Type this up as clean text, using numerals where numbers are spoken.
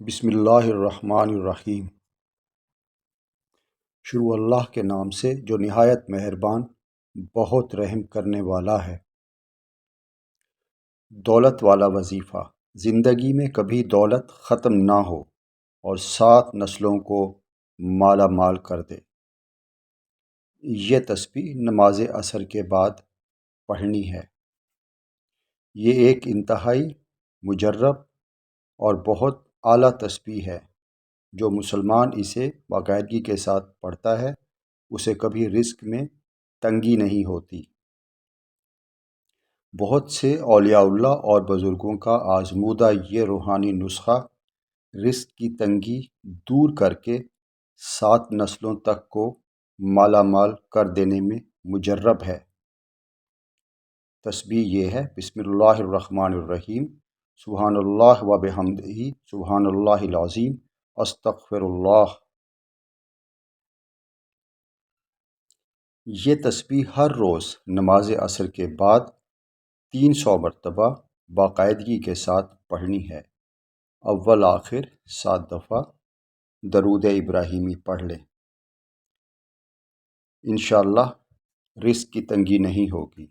بسم اللہ الرحمن الرحیم۔ شروع اللہ کے نام سے جو نہایت مہربان بہت رحم کرنے والا ہے۔ دولت والا وظیفہ۔ زندگی میں کبھی دولت ختم نہ ہو اور 7 نسلوں کو مالا مال کر دے۔ یہ تسبیح نماز عصر کے بعد پڑھنی ہے۔ یہ ایک انتہائی مجرب اور بہت اعلیٰ تسبیح ہے۔ جو مسلمان اسے باقاعدگی کے ساتھ پڑھتا ہے اسے کبھی رزق میں تنگی نہیں ہوتی۔ بہت سے اولیاء اللہ اور بزرگوں کا آزمودہ یہ روحانی نسخہ رزق کی تنگی دور کر کے 7 نسلوں تک کو مالا مال کر دینے میں مجرب ہے۔ تسبیح یہ ہے: بسم اللہ الرحمن الرحیم، سبحان اللہ و بحمدہ، سبحان اللہ العظیم، استغفر اللہ۔ یہ تسبیح ہر روز نماز عصر کے بعد 300 مرتبہ باقاعدگی کے ساتھ پڑھنی ہے۔ اول آخر 7 دفعہ درود ابراہیمی پڑھ لیں۔ انشاءاللہ رزق کی تنگی نہیں ہوگی۔